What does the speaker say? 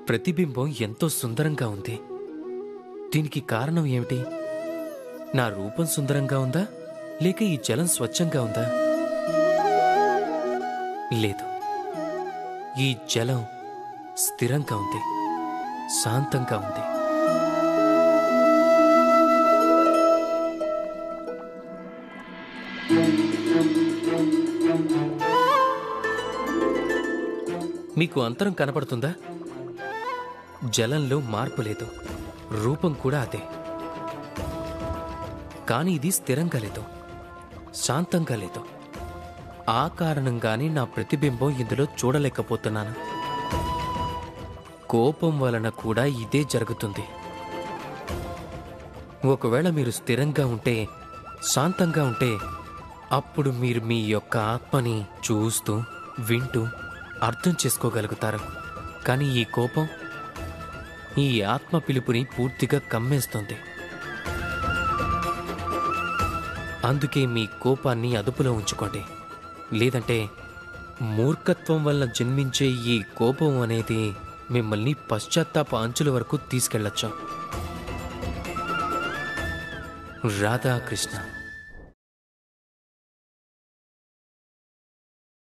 ప్రతిబింబం ఎంతో సుందరంగా ఉంది. దీనికి కారణం ఏమిటి? నా రూపం సుందరంగా ఉందా, లేక ఈ జలం స్వచ్ఛంగా ఉందా? లేదు, ఈ జలం స్థిరంగా ఉంది, శాంతంగా ఉంది. మీకు అంతరం కనపడుతుందా? జలంలో మార్పు లేదు, రూపం కూడా అదే. కానీ ఇది స్థిరంగా లేదు, శాంతంగా లేదు. ఆ కారణంగానే నా ప్రతిబింబం ఇందులో చూడలేకపోతున్నాను. కోపం వలన కూడా ఇదే జరుగుతుంది. ఒకవేళ మీరు స్థిరంగా ఉంటే, శాంతంగా ఉంటే, అప్పుడు మీరు మీ యొక్క ఆత్మని చూస్తూ, వింటూ అర్థం చేసుకోగలుగుతారు. కానీ ఈ కోపం ఈ ఆత్మ పిలుపుని పూర్తిగా కమ్మేస్తుంది. అందుకే మీ కోపాన్ని అదుపులో ఉంచుకోండి. లేదంటే మూర్ఖత్వం వల్ల జన్మించే ఈ కోపం అనేది మిమ్మల్ని పశ్చాత్తాప అంచుల వరకు తీసుకెళ్లొచ్చు. రాధాకృష్ణ.